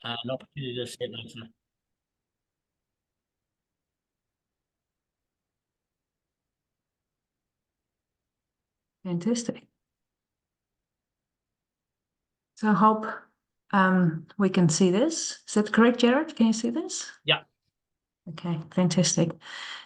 an opportunity to see it later. Fantastic. So I hope we can see this. Is that correct, Jared? Can you see this? Yeah. Okay, fantastic.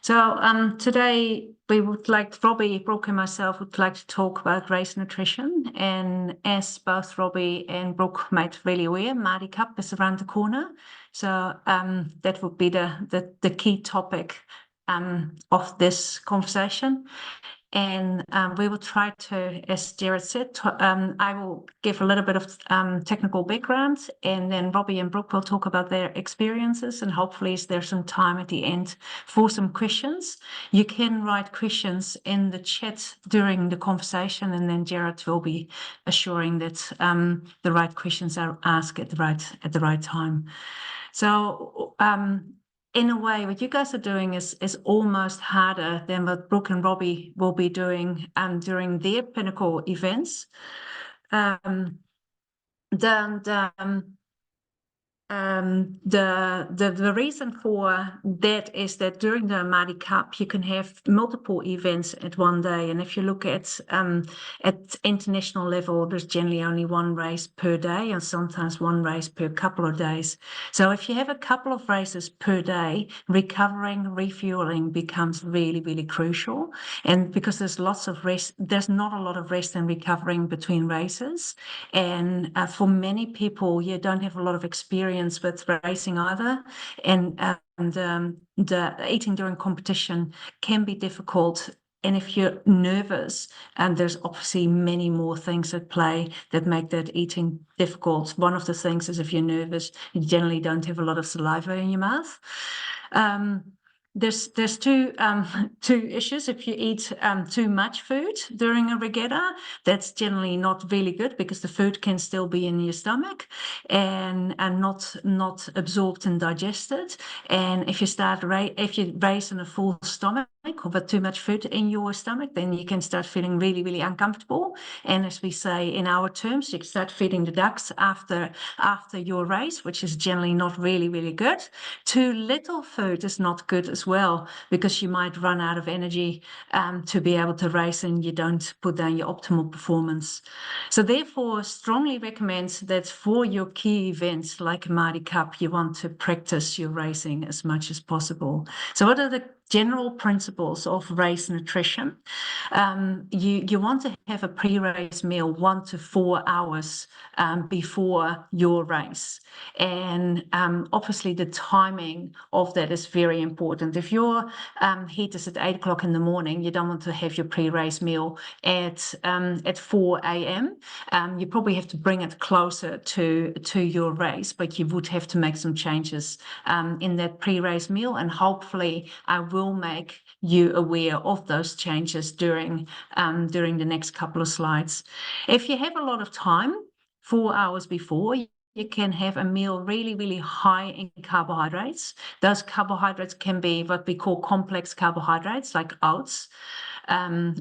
So today we would like, Robbie, Brooke and myself would like to talk about race nutrition. And as both Robbie and Brooke made really aware, Māori Cup is around the corner. So that would be the key topic of this conversation. And we will try to, as Jared said, I will give a little bit of technical background, and then Robbie and Brooke will talk about their experiences, and hopefully there's some time at the end for some questions. You can write questions in the chat during the conversation, and then Jared will be assuring that the right questions are asked at the right time. So in a way, what you guys are doing is almost harder than what Brooke and Robbie will be doing during their pinnacle events. The reason for that is that during the Māori Cup you can have multiple events at one day, and if you look at international level, there's generally only one race per day, and sometimes one race per couple of days. So if you have a couple of races per day, recovering, refueling becomes really, really crucial. And because there's lots of rest, there's not a lot of rest and recovering between races, and for many people, you don't have a lot of experience with racing either, and the eating during competition can be difficult. And if you're nervous, there's obviously many more things at play that make that eating difficult. One of the things is if you're nervous, you generally don't have a lot of saliva in your mouth. There's two issues. If you eat too much food during a regatta, that's generally not really good because the food can still be in your stomach and not absorbed and digested. And if you race on a full stomach or with too much food in your stomach, then you can start feeling really, really uncomfortable. And as we say in our terms, you start feeding the ducks after your race, which is generally not really, really good. Too little food is not good as well, because you might run out of energy to be able to race, and you don't put down your optimal performance. So therefore, strongly recommend that for your key events like Māori Cup, you want to practice your racing as much as possible. So what are the general principles of race nutrition? You want to have a pre-race meal 1 to 4 hours before your race. And obviously the timing of that is very important. If your heat is at 8 o'clock in the morning, you don't want to have your pre-race meal at 4 a.m. You probably have to bring it closer to your race, but you would have to make some changes in that pre-race meal, and hopefully I will make you aware of those changes during the next couple of slides. If you have a lot of time, 4 hours before, you can have a meal really, really high in carbohydrates. Those carbohydrates can be what we call complex carbohydrates, like oats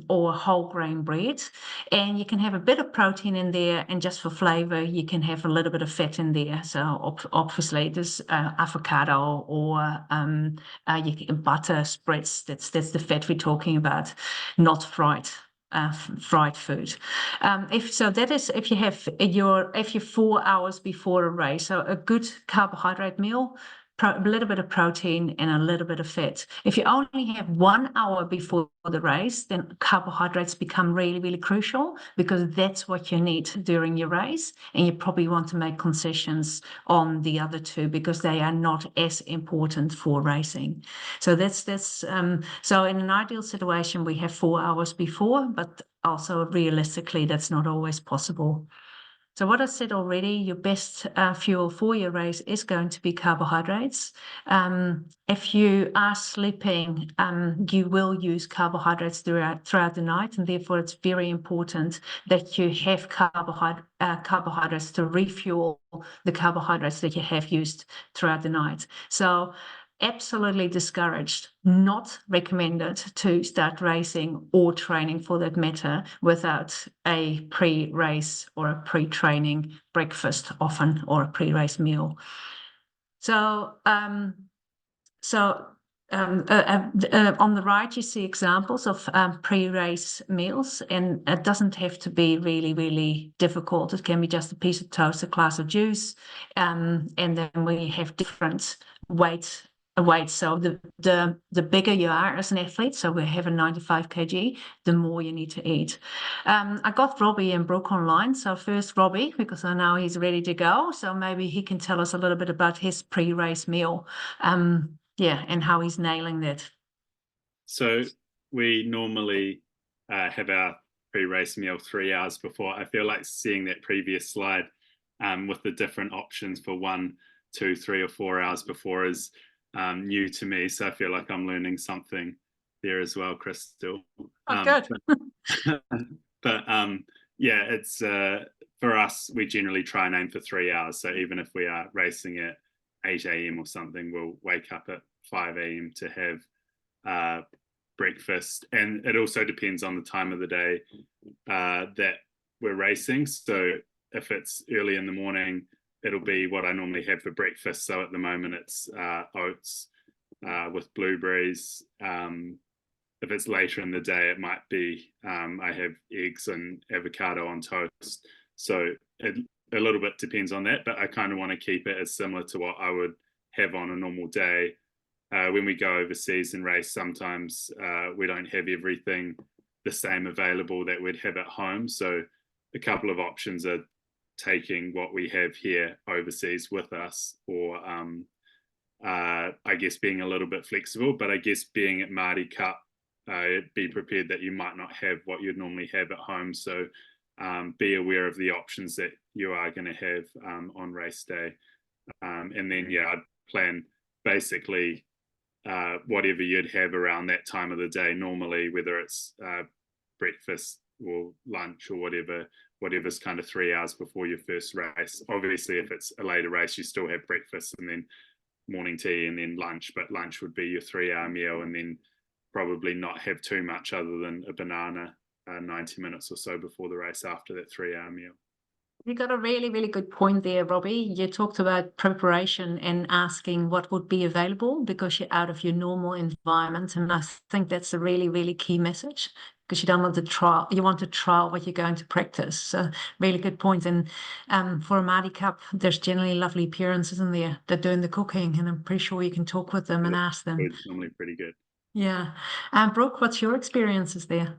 or whole grain bread. And you can have a bit of protein in there, and just for flavor, you can have a little bit of fat in there. So obviously there's avocado or butter spreads. That's the fat we're talking about, not fried food. If you're 4 hours before a race, so a good carbohydrate meal, a little bit of protein and a little bit of fat. If you only have 1 hour before the race, then carbohydrates become really, really crucial, because that's what you need during your race. And you probably want to make concessions on the other two because they are not as important for racing. So so in an ideal situation, we have 4 hours before, but also realistically, that's not always possible. So what I said already, your best fuel for your race is going to be carbohydrates. If you are sleeping, you will use carbohydrates throughout the night, and therefore it's very important that you have carbohydrates to refuel the carbohydrates that you have used throughout the night. So absolutely discouraged, not recommended to start racing or training for that matter without a pre-race or a pre-training breakfast often, or a pre-race meal. So, on the right, you see examples of pre-race meals, and it doesn't have to be really, really difficult. It can be just a piece of toast, a glass of juice, and then we have different weights. So the bigger you are as an athlete, so we have a 95 kg, the more you need to eat. I got Robbie and Brooke online. So first Robbie, because I know he's ready to go. So maybe he can tell us a little bit about his pre-race meal. And how he's nailing that. So we normally have our pre-race meal 3 hours before. I feel like seeing that previous slide with the different options for 1, 2, 3, or 4 hours before is new to me. So I feel like I'm learning something there as well, Christel. Good. But yeah, it's for us, we generally try and aim for 3 hours. So even if we are racing at 8 a.m. or something, we'll wake up at 5 a.m. to have breakfast. And it also depends on the time of the day that we're racing. So if it's early in the morning, it'll be what I normally have for breakfast. So at the moment, it's oats with blueberries. If it's later in the day, it might be I have eggs and avocado on toast. So it a little bit depends on that, but I kind of want to keep it as similar to what I would have on a normal day. When we go overseas and race, sometimes we don't have everything the same available that we'd have at home. So a couple of options are taking what we have here overseas with us, or I guess being a little bit flexible, but I guess being at Māori Cup, be prepared that you might not have what you'd normally have at home. So be aware of the options that you are going to have on race day. And then, yeah, I'd plan basically whatever you'd have around that time of the day normally, whether it's breakfast or lunch or whatever's kind of 3 hours before your first race. Obviously, if it's a later race, you still have breakfast and then morning tea and then lunch, but lunch would be your 3 hour meal, and then probably not have too much other than a banana 90 minutes or so before the race after that 3 hour meal. You got a really, really good point there, Robbie. You talked about preparation and asking what would be available because you're out of your normal environment. And I think that's a really, really key message, because you don't want to trial, you want to trial what you're going to practice. So really good point. And for a Māori Cup, there's generally lovely appearances in there that are doing the cooking, and I'm pretty sure you can talk with them and ask them. It's normally pretty good. Yeah. Brooke, what's your experiences there?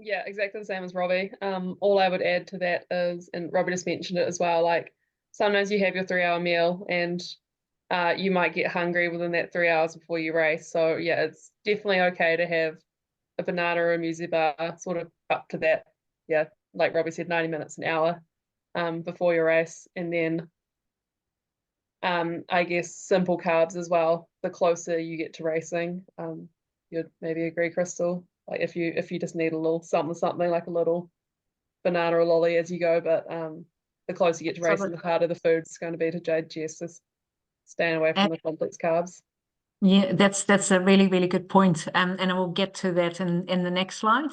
Yeah, exactly the same as Robbie. All I would add to that is, and Robbie just mentioned it as well, like sometimes you have your 3 hour meal and you might get hungry within that 3 hours before you race. So yeah, it's definitely okay to have a banana or a muesli bar sort of up to that. Yeah, like Robbie said, 90 minutes, an hour before your race. And then I guess simple carbs as well, the closer you get to racing. You'd maybe agree, Christel? Like if you just need a little something like a little banana or lolly as you go, but the closer you get to racing, the harder the food's going to be to digest. Just staying away from the complex carbs. Yeah, that's a really, really good point. And I will get to that in the next slide.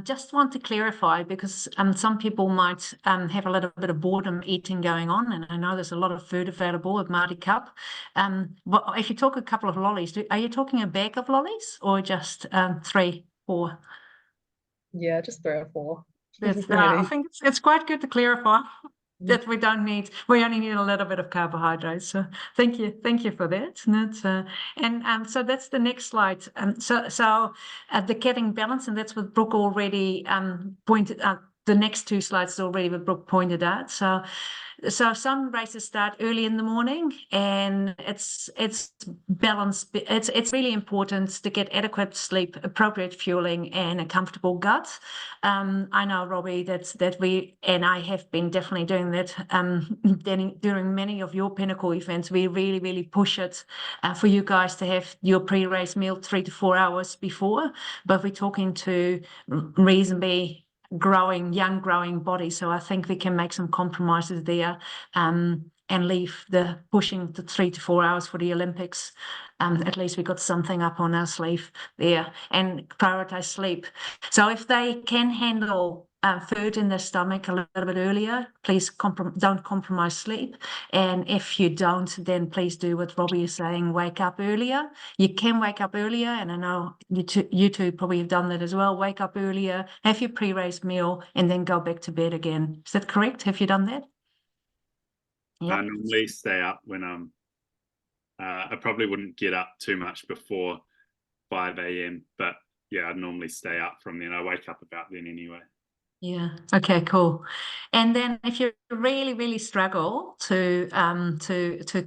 Just want to clarify, because some people might have a little bit of boredom eating going on, and I know there's a lot of food available at Māori Cup. If you talk a couple of lollies, are you talking a bag of lollies or just 3, 4? Yeah, just 3 or 4. I think it's quite good to clarify that we only need a little bit of carbohydrates. So thank you for that. And so that's the next slide. So the getting balance, and that's what Brooke already pointed out. The next 2 slides already what Brooke pointed out. So some races start early in the morning, and it's balanced. It's really important to get adequate sleep, appropriate fueling, and a comfortable gut. I know, Robbie, that we and I have been definitely doing that. During many of your pinnacle events, we really, really push it for you guys to have your pre-race meal 3 to 4 hours before. But we're talking to reasonably young growing body. So I think we can make some compromises there, and leave the pushing the 3 to 4 hours for the Olympics. At least we got something up on our sleeve there, and prioritize sleep. So if they can handle food in their stomach a little bit earlier, please don't compromise sleep. And if you don't, then please do what Robbie is saying, wake up earlier. You can wake up earlier, and I know you two probably have done that as well. Wake up earlier, have your pre-race meal, and then go back to bed again. Is that correct? Have you done that? I normally stay up when I probably wouldn't get up too much before 5 a.m. But yeah, I'd normally stay up from then. I wake up about then anyway. Yeah. Okay, cool. And then if you really, really struggle to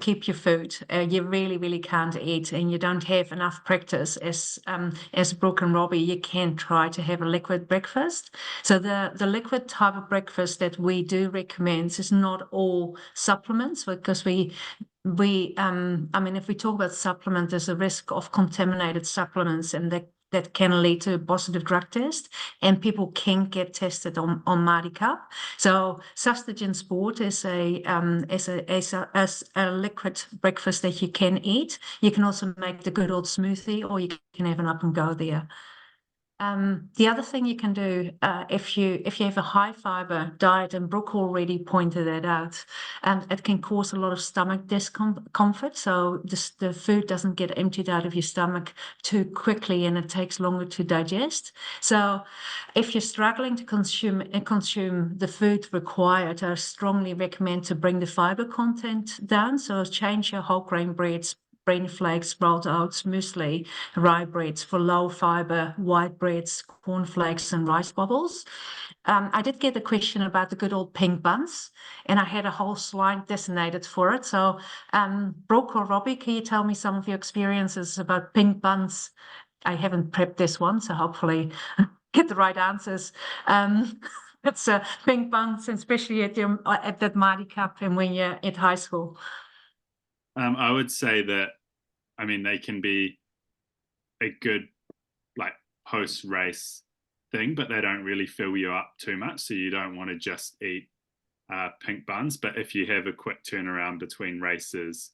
keep your food, you really, really can't eat, and you don't have enough practice as Brooke and Robbie, you can try to have a liquid breakfast. So the liquid type of breakfast that we do recommend is not all supplements, because I mean, if we talk about supplements, there's a risk of contaminated supplements, and that can lead to a positive drug test, and people can get tested on Māori Cup. So Sustagen Sport is a liquid breakfast that you can eat. You can also make the good old smoothie, or you can have an up and go there. The other thing you can do, if you have a high fiber diet, and Brooke already pointed that out, it can cause a lot of stomach discomfort. So the food doesn't get emptied out of your stomach too quickly, and it takes longer to digest. So if you're struggling to consume the food required, I strongly recommend to bring the fiber content down. So change your whole grain breads, grain flakes, rolled oats, muesli, rye breads for low fiber, white breads, cornflakes, and rice bubbles. I did get a question about the good old pink buns, and I had a whole slide designated for it. So, Brooke or Robbie, can you tell me some of your experiences about pink buns? I haven't prepped this one, so hopefully get the right answers. It's pink buns, especially at that Māori Cup and when you're at high school. I would say that, I mean, they can be a good like post-race thing, but they don't really fill you up too much. So you don't want to just eat pink buns. But if you have a quick turnaround between races,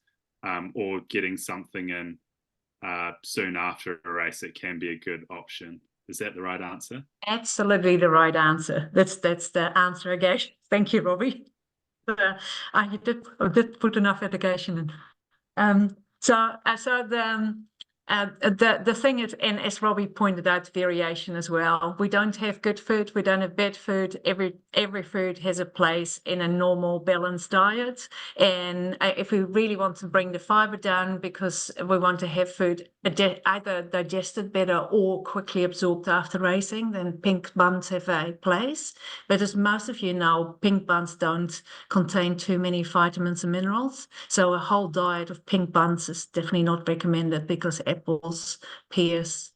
or getting something in soon after a race, it can be a good option. Is that the right answer? Absolutely the right answer. That's the answer I gave. Thank you, Robbie. I did put enough education in. So the thing is, and as Robbie pointed out, variation as well. We don't have good food. We don't have bad food. Every food has a place in a normal balanced diet. And if we really want to bring the fiber down because we want to have food either digested better or quickly absorbed after racing, then pink buns have a place. But as most of you know, pink buns don't contain too many vitamins and minerals. So a whole diet of pink buns is definitely not recommended, because apples, pears,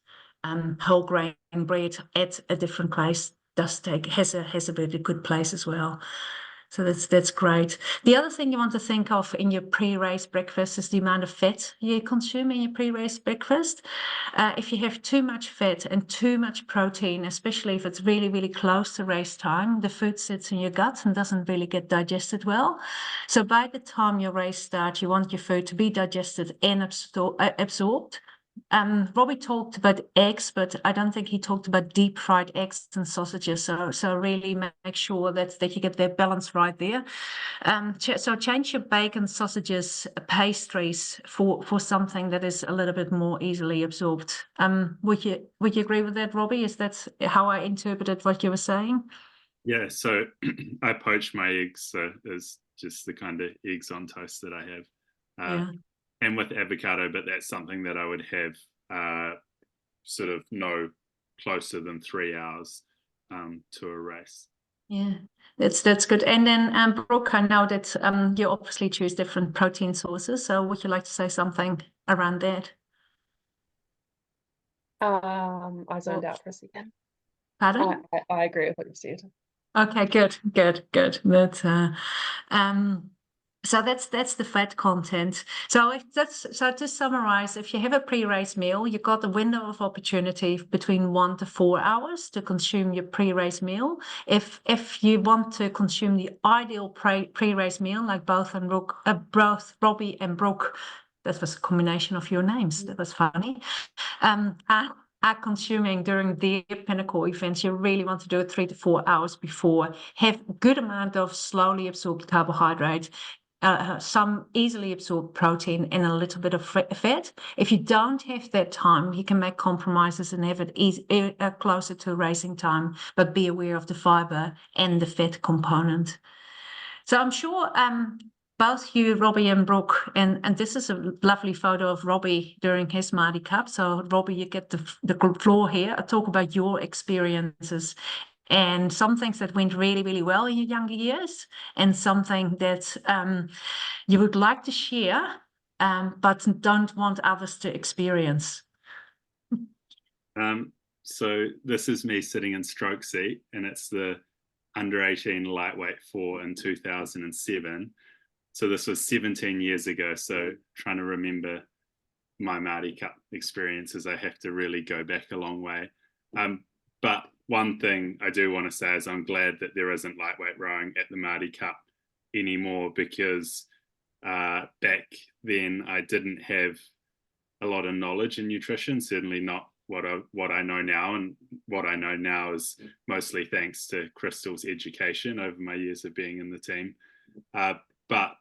whole grain bread at a different place has a really good place as well. So that's great. The other thing you want to think of in your pre-race breakfast is the amount of fat you consume in your pre-race breakfast. If you have too much fat and too much protein, especially if it's really, really close to race time, the food sits in your gut and doesn't really get digested well. So by the time your race starts, you want your food to be digested and absorbed. Robbie talked about eggs, but I don't think he talked about deep fried eggs and sausages. So really make sure that you get that balance right there. So change your bacon, sausages, pastries for something that is a little bit more easily absorbed. Would you agree with that, Robbie? Is that how I interpreted what you were saying? Yeah. So I poach my eggs. So it's just the kind of eggs on toast that I have. Yeah. And with avocado, but that's something that I would have sort of no closer than 3 hours to a race. Yeah, that's good. And then Brooke, I know that you obviously choose different protein sources. So would you like to say something around that? I zoned out for a second. Pardon? I agree with what you said. Okay, good. That's So that's the fat content. So to summarize, if you have a pre-race meal, you've got a window of opportunity between 1 to 4 hours to consume your pre-race meal. If you want to consume the ideal pre-race meal, like both Robbie and Brooke, that was a combination of your names. That was funny. Are consuming during their pinnacle events, you really want to do it 3 to 4 hours before. Have a good amount of slowly absorbed carbohydrate, some easily absorbed protein, and a little bit of fat. If you don't have that time, you can make compromises and have it closer to racing time, but be aware of the fiber and the fat component. So I'm sure both you, Robbie and Brooke, and this is a lovely photo of Robbie during his Māori Cup. So Robbie, you get the floor here. I'll talk about your experiences and some things that went really, really well in your younger years, and something that you would like to share, but don't want others to experience. So this is me sitting in stroke seat, and it's the under 18 lightweight 4 in 2007. So this was 17 years ago. So trying to remember my Māori Cup experiences, I have to really go back a long way. But one thing I do want to say is I'm glad that there isn't lightweight rowing at the Māori Cup anymore, because back then I didn't have a lot of knowledge in nutrition, certainly not what I know now. And what I know now is mostly thanks to Christel's education over my years of being in the team. But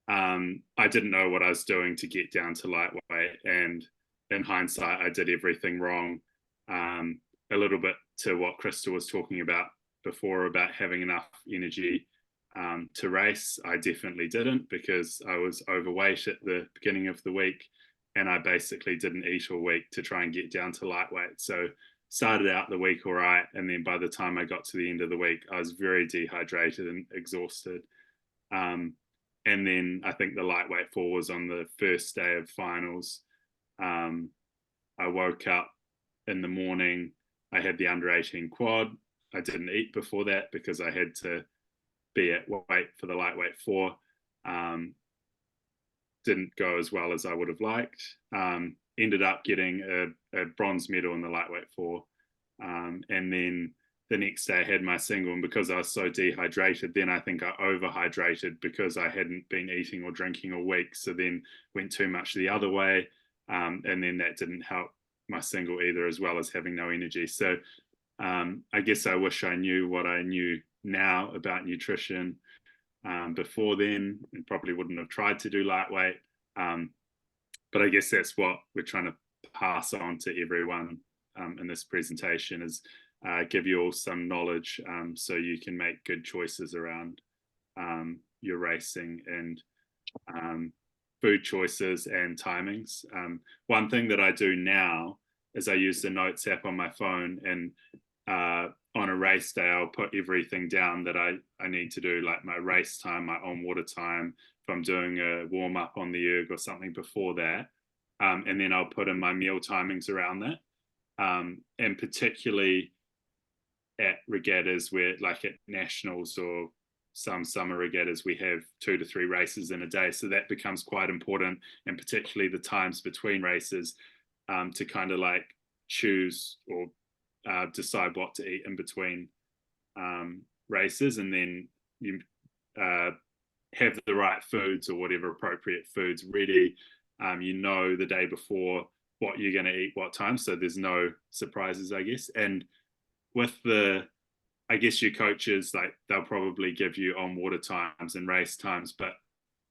I didn't know what I was doing to get down to lightweight, and in hindsight I did everything wrong. A little bit to what Christel was talking about before about having enough energy to race. I definitely didn't, because I was overweight at the beginning of the week, and I basically didn't eat all week to try and get down to lightweight. So started out the week all right, and then by the time I got to the end of the week, I was very dehydrated and exhausted. And then I think the lightweight 4 was on the first day of finals. I woke up in the morning, I had the under 18 quad. I didn't eat before that because I had to be at weight for the lightweight 4. Didn't go as well as I would have liked. Ended up getting a bronze medal in the lightweight 4. And then the next day I had my single, and because I was so dehydrated, then I think I overhydrated because I hadn't been eating or drinking all week. So then went too much the other way. And then that didn't help my single either, as well as having no energy. So I guess I wish I knew what I knew now about nutrition before then, and probably wouldn't have tried to do lightweight. But I guess that's what we're trying to pass on to everyone in this presentation, is give you all some knowledge so you can make good choices around your racing and food choices and timings. One thing that I do now is I use the Notes app on my phone, and on a race day, I'll put everything down that I need to do, like my race time, my on-water time, if I'm doing a warm-up on the erg or something before that. And then I'll put in my meal timings around that. And particularly at regattas where, like at nationals or some summer regattas, we have 2 to 3 races in a day. So that becomes quite important, and particularly the times between races, to kind of like choose or decide what to eat in between races, and then you have the right foods or whatever appropriate foods ready. You know the day before what you're going to eat, what time, so there's no surprises, I guess. And with I guess your coaches, like, they'll probably give you on water times and race times, but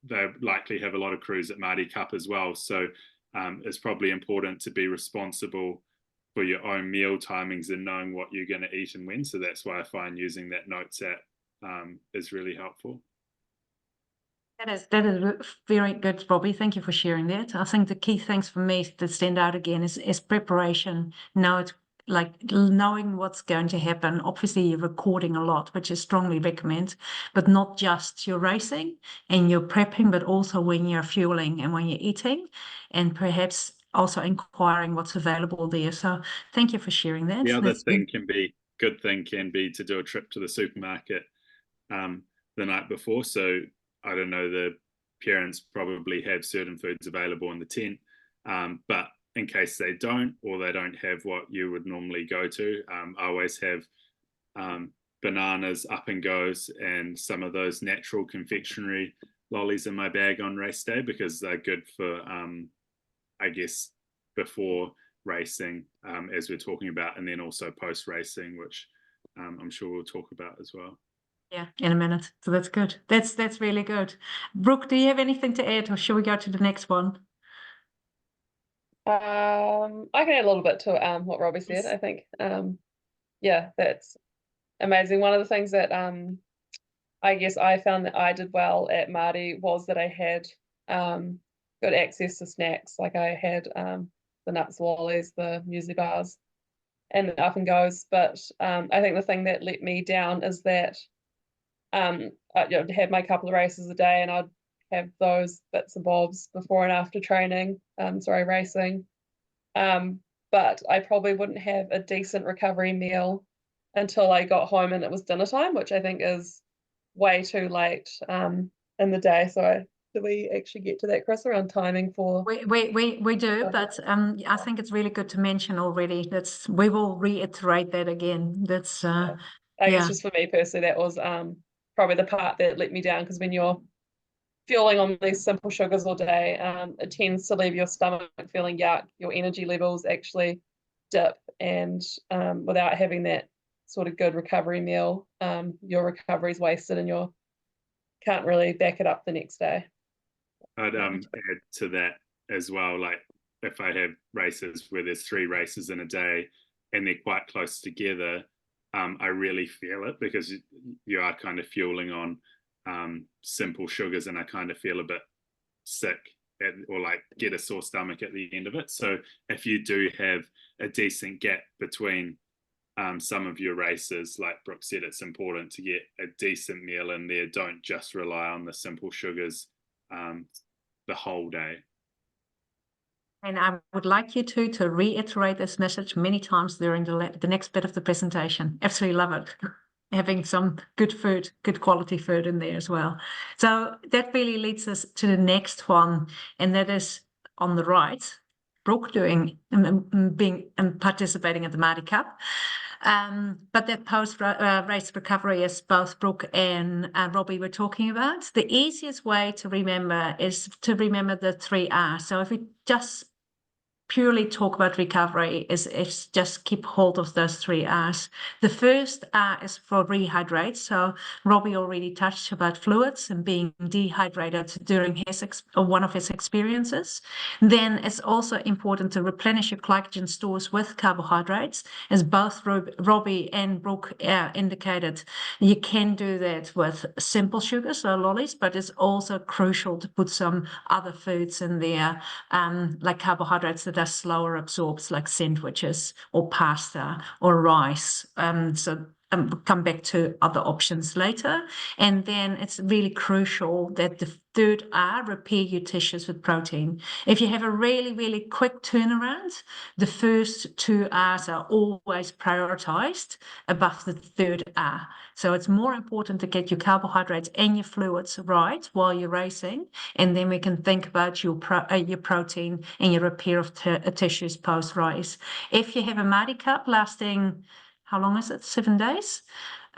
they likely have a lot of crews at Māori Cup as well. So it's probably important to be responsible for your own meal timings and knowing what you're going to eat and when. So that's why I find using that Notes app is really helpful. That is very good, Robbie. Thank you for sharing that. I think the key things for me that stand out again is preparation. Like knowing what's going to happen. Obviously, you're recording a lot, which I strongly recommend, but not just your racing and your prepping, but also when you're fueling and when you're eating, and perhaps also inquiring what's available there. So thank you for sharing that. The other good thing can be to do a trip to the supermarket the night before. So I don't know, the parents probably have certain foods available in the tent, but in case they don't, or they don't have what you would normally go to, I always have bananas, up and goes, and some of those natural confectionery lollies in my bag on race day, because they're good for, I guess, before racing, as we're talking about, and then also post racing, which I'm sure we'll talk about as well. Yeah, in a minute. So that's good. That's really good. Brooke, do you have anything to add, or shall we go to the next one? I can add a little bit to what Robbie said. Yes. I think, yeah, that's amazing. One of the things that I guess I found that I did well at Māori was that I had good access to snacks. Like I had the nuts wallies, the muesli bars, and the up and goes. But I think the thing that let me down is that I'd have my couple of races a day, and I'd have those bits and bobs before and after training, racing. But I probably wouldn't have a decent recovery meal until I got home and it was dinner time, which I think is way too late in the day. So do we actually get to that, Chris, around timing for? We do, but I think it's really good to mention already. We will reiterate that again. That's I guess just for me personally, that was probably the part that let me down, because when you're fueling on these simple sugars all day, it tends to leave your stomach feeling yuck. Your energy levels actually dip, and without having that sort of good recovery meal, your recovery is wasted and you can't really back it up the next day. I'd add to that as well, like if I have races where there's 3 races in a day and they're quite close together, I really feel it, because you are kind of fueling on simple sugars, and I kind of feel a bit sick or like get a sore stomach at the end of it. So if you do have a decent gap between some of your races, like Brooke said, it's important to get a decent meal in there. Don't just rely on the simple sugars the whole day. And I would like you to reiterate this message many times during the next bit of the presentation. Absolutely love it. Having some good food, good quality food in there as well. So that really leads us to the next one, and that is on the right, Brooke doing being and participating at the Māori Cup. But that post-race recovery, as both Brooke and Robbie were talking about, the easiest way to remember is to remember the 3 R's. So if we just purely talk about recovery, is just keep hold of those 3 R's. The first R is for rehydrate. So Robbie already touched about fluids and being dehydrated during one of his experiences. Then it's also important to replenish your glycogen stores with carbohydrates, as both Robbie and Brooke indicated. You can do that with simple sugars, so lollies, but it's also crucial to put some other foods in there, like carbohydrates that are slower absorbed, like sandwiches or pasta or rice. We'll come back to other options later. And then it's really crucial that the third R, repair your tissues with protein. If you have a really, really quick turnaround, the first 2 R's are always prioritized above the third R. So it's more important to get your carbohydrates and your fluids right while you're racing, and then we can think about your protein and your repair of tissues post-race. If you have a Māori Cup lasting, how long is it? 7 days?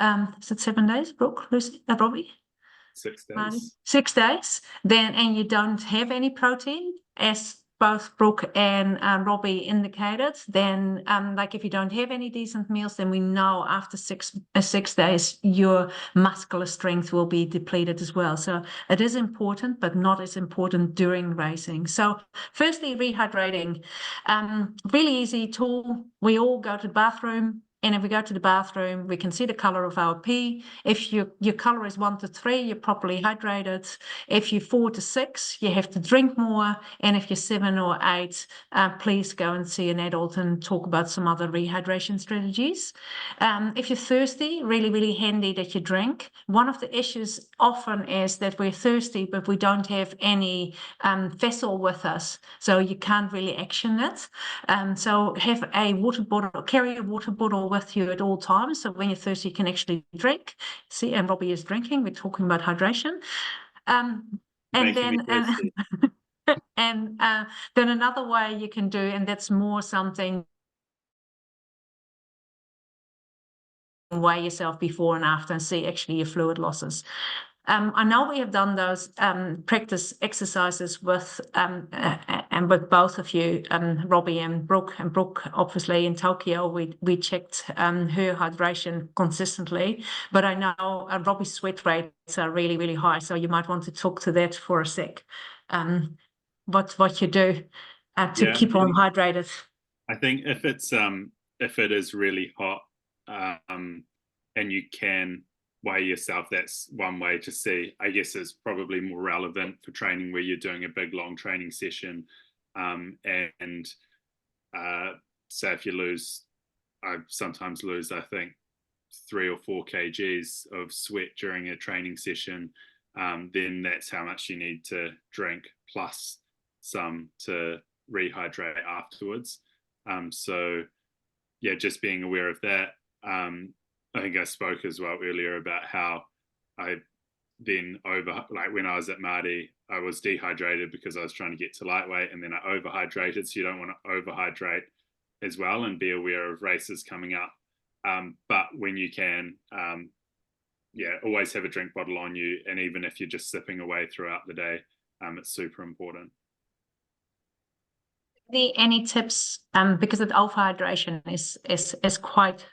Is it 7 days, Brooke, Lucy, Robbie? 6 days. 6 days. Then, and you don't have any protein, as both Brooke and Robbie indicated, then like if you don't have any decent meals, then we know after 6 days your muscular strength will be depleted as well. So it is important, but not as important during racing. So firstly, rehydrating, really easy tool. We all go to the bathroom. And if we go to the bathroom, we can see the color of our pee. If your color is 1 to 3, you're properly hydrated. If you're 4 to 6, you have to drink more. And if you're 7 or 8, please go and see an adult and talk about some other rehydration strategies. If you're thirsty, really, really handy that you drink. One of the issues often is that we're thirsty, but we don't have any vessel with us. So you can't really action it. So have a water bottle, carry a water bottle with you at all times, so when you're thirsty you can actually drink. See, and Robbie is drinking. We're talking about hydration. And And Making me then thirsty. and then another way you can do, and that's more something, weigh yourself before and after and see actually your fluid losses. I know we have done those practice exercises with and with both of you, Robbie and Brooke. And Brooke, obviously, in Tokyo, we checked her hydration consistently. But I know Robbie's sweat rates are really, really high. So you might want to talk to that for a sec. What you do to keep on hydrated. I think if it is really hot, and you can weigh yourself, that's one way to see. I guess it's probably more relevant for training where you're doing a big long training session, and say if you lose, I sometimes lose, I think 3 or 4 kgs of sweat during a training session, then that's how much you need to drink plus some to rehydrate afterwards. So yeah, just being aware of that. I think I spoke as well earlier about how I then like when I was at Māori, I was dehydrated because I was trying to get to lightweight, and then I overhydrated. So you don't want to overhydrate as well, and be aware of races coming up. But when you can, always have a drink bottle on you, and even if you're just sipping away throughout the day, it's super important. Any tips? Because the overhydration is quite.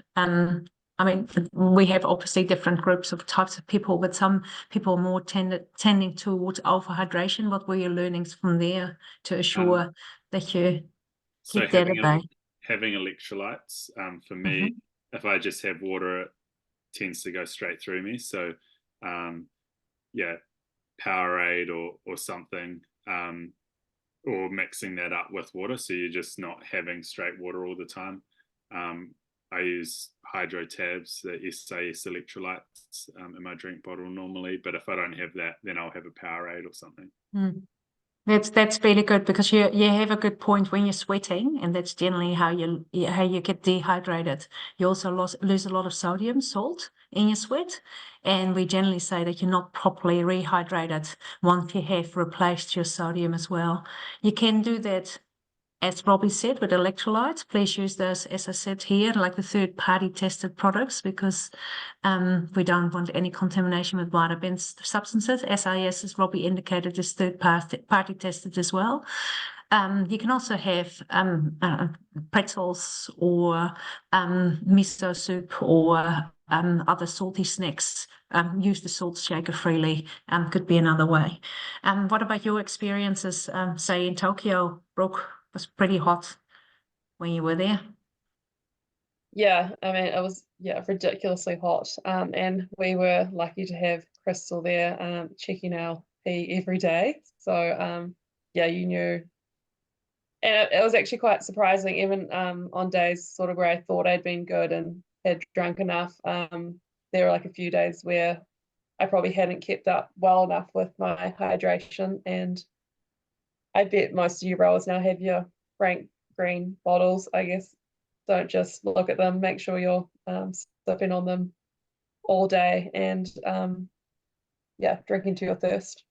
I mean, we have obviously different groups of types of people, but some people are more tending towards overhydration. What were your learnings from there to assure that you keep that at bay? Having electrolytes, for me, if I just have water, it tends to go straight through me. So, Powerade or something, or mixing that up with water, so you're just not having straight water all the time. I use hydro tabs, the SAS electrolytes, in my drink bottle normally, but if I don't have that, then I'll have a Powerade or something. That's really good, because you have a good point. When you're sweating, and that's generally how you get dehydrated, you also lose a lot of sodium, salt in your sweat, and we generally say that you're not properly rehydrated once you have replaced your sodium as well. You can do that, as Robbie said, with electrolytes. Please use those, as I said here, like the third-party tested products, because we don't want any contamination with vitamin substances. SAS, as Robbie indicated, is third-party tested as well. You can also have pretzels or miso soup or other salty snacks. Use the salt shaker freely. Could be another way. What about your experiences, say in Tokyo, Brooke? Was pretty hot when you were there. Yeah, I mean, it was ridiculously hot, and we were lucky to have Christel there, checking our pee every day. So you knew, and it was actually quite surprising, even on days sort of where I thought I'd been good and had drunk enough. There were like a few days where I probably hadn't kept up well enough with my hydration, and I bet most of you rowers now have your Frank Green bottles, I guess. Don't just look at them. Make sure you're sipping on them all day, and drinking to your thirst.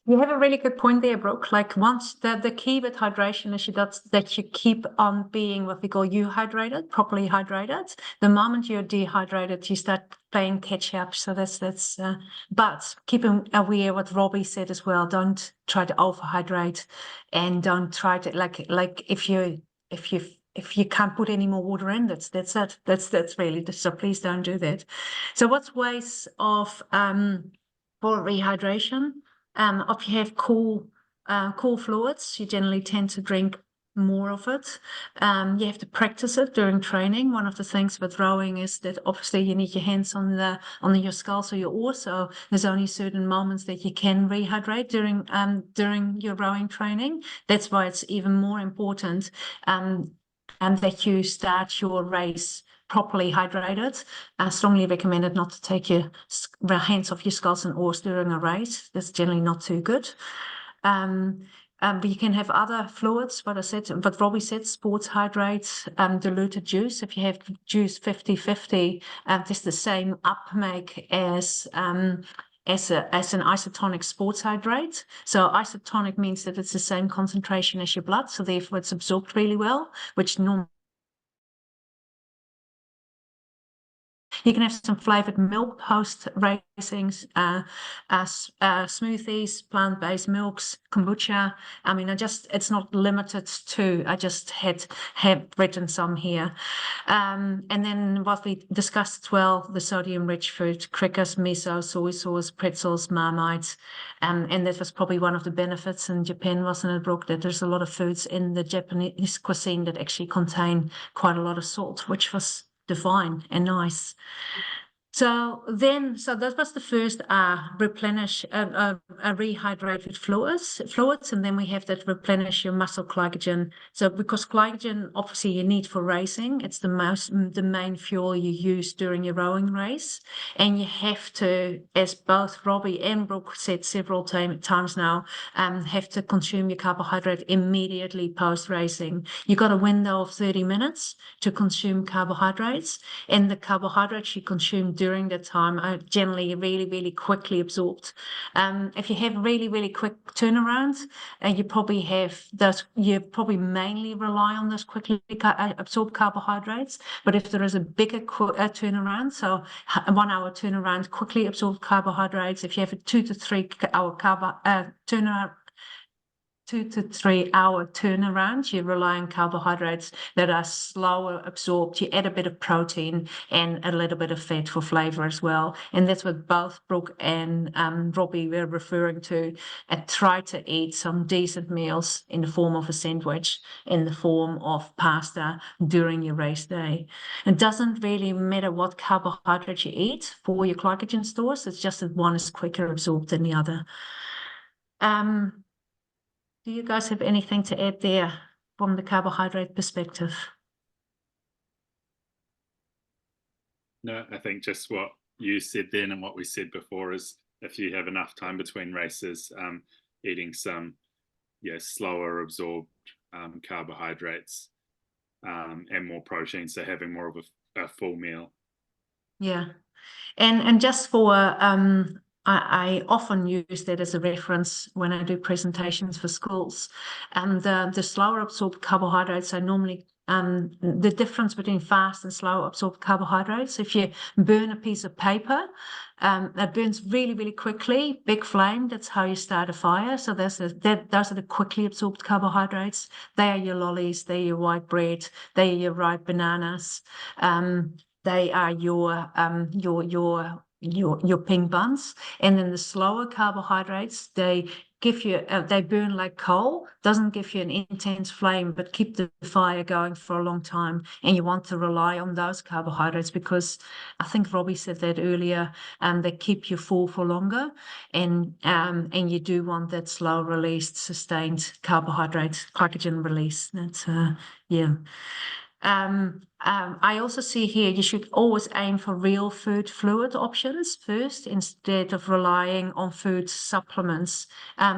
You have a really good point there, Brooke. Like, once the key with hydration is that you keep on being what we call euhydrated, properly hydrated. The moment you're dehydrated, you start playing catch up. So that's but keeping aware what Robbie said as well. Don't try to overhydrate, and don't try to like if you can't put any more water in, that's it. That's really, so please don't do that. So what's ways of for rehydration? If you have cool fluids, you generally tend to drink more of it. You have to practice it during training. One of the things with rowing is that obviously you need your hands on your skull, so there's only certain moments that you can rehydrate during your rowing training. That's why it's even more important that you start your race properly hydrated. I strongly recommend it not to take your hands off your sculls and oars during a race. That's generally not too good. But you can have other fluids, but Robbie said sports hydrates, diluted juice. If you have juice 50-50, just the same uptake as as an isotonic sports hydrate. So isotonic means that it's the same concentration as your blood, so therefore it's absorbed really well, which normally you can have some flavored milk post racings, smoothies, plant-based milks, kombucha. I mean, it's not limited to, I just have written some here. And then what we discussed as well, the sodium-rich food, crackers, miso, soy sauce, pretzels, Marmite. And that was probably one of the benefits in Japan, wasn't it, Brooke, that there's a lot of foods in the Japanese cuisine that actually contain quite a lot of salt, which was divine and nice. So that was the first rehydrated fluids, and then we have that replenish your muscle glycogen. So because glycogen, obviously, you need for racing, it's the main fuel you use during your rowing race, and you have to, as both Robbie and Brooke said several times now, have to consume your carbohydrate immediately post racing. You got a window of 30 minutes to consume carbohydrates, and the carbohydrates you consume during that time are generally really, really quickly absorbed. If you have really, really quick turnarounds, you probably mainly rely on those quickly absorbed carbohydrates. But if there is a bigger turnaround, so a 1 hour turnaround, quickly absorbed carbohydrates, if you have a 2 to 3 hour turnaround, 2 to 3 hour turnaround, you rely on carbohydrates that are slower absorbed. You add a bit of protein and a little bit of fat for flavor as well. And that's what both Brooke and Robbie were referring to. Try to eat some decent meals in the form of a sandwich, in the form of pasta during your race day. It doesn't really matter what carbohydrate you eat for your glycogen stores. It's just that one is quicker absorbed than the other. Do you guys have anything to add there from the carbohydrate perspective? No, I think just what you said then and what we said before is if you have enough time between races, eating some slower absorbed carbohydrates and more protein, so having more of a full meal. Yeah. And just for I often use that as a reference when I do presentations for schools. And the slower absorbed carbohydrates are normally the difference between fast and slow absorbed carbohydrates. If you burn a piece of paper, that burns really, really quickly, big flame. That's how you start a fire. So those are the quickly absorbed carbohydrates. They are your lollies, they're your white bread, they are your ripe bananas. They are your pink buns. And then the slower carbohydrates, they give you they burn like coal, doesn't give you an intense flame, but keep the fire going for a long time. And you want to rely on those carbohydrates because I think Robbie said that earlier, they keep you full for longer, and you do want that slow released, sustained carbohydrate glycogen release. That's I also see here you should always aim for real food fluid options first instead of relying on food supplements.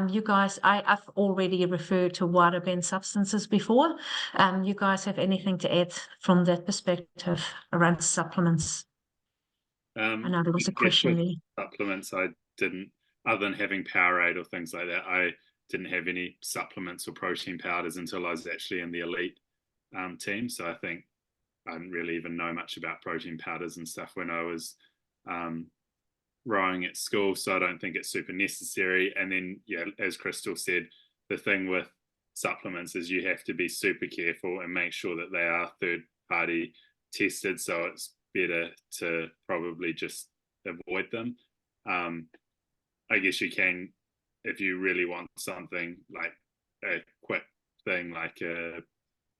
You guys, I've already referred to water-bend substances before. You guys have anything to add from that perspective around supplements? I know there was a question there. Supplements, I didn't, other than having Powerade or things like that, I didn't have any supplements or protein powders until I was actually in the elite team. So I think I didn't really even know much about protein powders and stuff when I was rowing at school. So I don't think it's super necessary. And then, as Christel said, the thing with supplements is you have to be super careful and make sure that they are third-party tested. So it's better to probably just avoid them. I guess you can, if you really want something like a quick thing, like a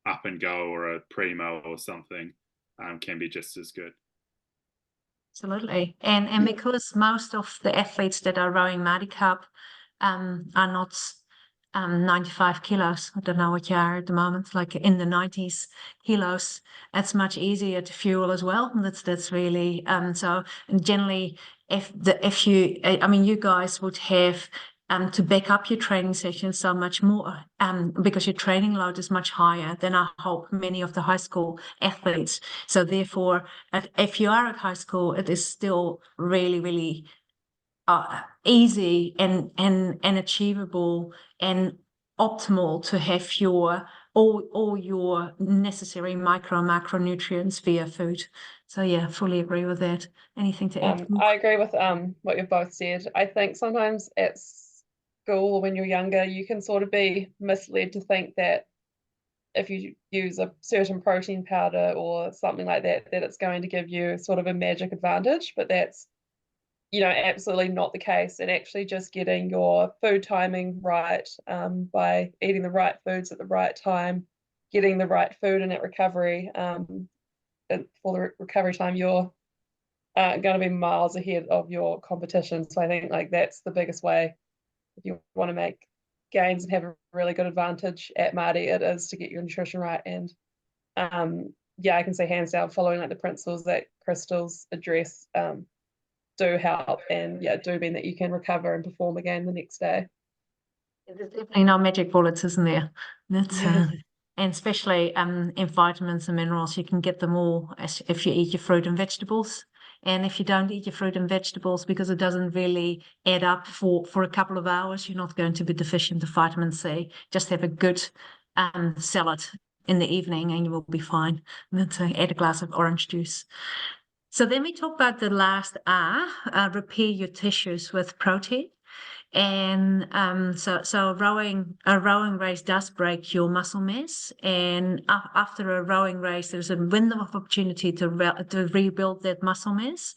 up and go or a primo or something, can be just as good. Absolutely. And because most of the athletes that are rowing Māori Cup are not 95 kilos, I don't know what you are at the moment, like in the 90s kilos, it's much easier to fuel as well. That's really so generally you guys would have to back up your training sessions so much more because your training load is much higher than I hope many of the high school athletes. So therefore, if you are at high school, it is still really, really easy and achievable and optimal to have your all your necessary macronutrients via food. So yeah, fully agree with that. Anything to add? I agree with what you've both said. I think sometimes at school or when you're younger, you can sort of be misled to think that if you use a certain protein powder or something like that, that it's going to give you sort of a magic advantage, but that's, you know, absolutely not the case. And actually just getting your food timing right, by eating the right foods at the right time, getting the right food in that recovery, for the recovery time, you're going to be miles ahead of your competition. So I think like that's the biggest way if you want to make gains and have a really good advantage at Māori, it is to get your nutrition right. And yeah, I can say hands down, following like the principles that Christel's address do help, and yeah, do mean that you can recover and perform again the next day. There's definitely no magic bullets, isn't there? That's and especially in vitamins and minerals, you can get them all if you eat your fruit and vegetables. And if you don't eat your fruit and vegetables because it doesn't really add up for a couple of hours, you're not going to be deficient of vitamin C. Just have a good salad in the evening and you will be fine. And then add a glass of orange juice. So then we talk about the last R, repair your tissues with protein. And so a rowing race does break your muscle mass, and after a rowing race, there's a window of opportunity to rebuild that muscle mass.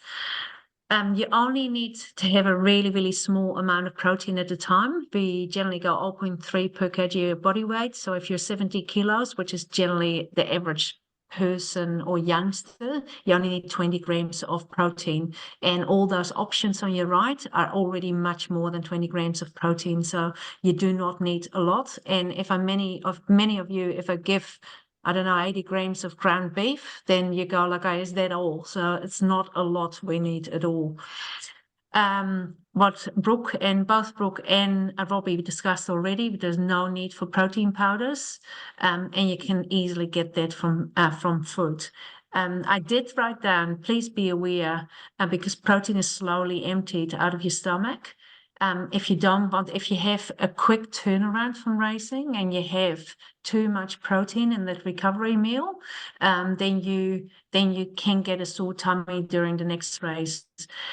You only need to have a really, really small amount of protein at a time. We generally go 0.3 per kg of body weight. So if you're 70 kilos, which is generally the average person or youngster, you only need 20 grams of protein, and all those options on your right are already much more than 20 grams of protein, so you do not need a lot. And if many of you, if I give, I don't know, 80 grams of ground beef, then you go like, oh, is that all? So it's not a lot we need at all. What both Brooke and Robbie discussed already, there's no need for protein powders, and you can easily get that from food. I did write down, please be aware, because protein is slowly emptied out of your stomach. If you have a quick turnaround from racing and you have too much protein in that recovery meal, then you can get a sore tummy during the next race.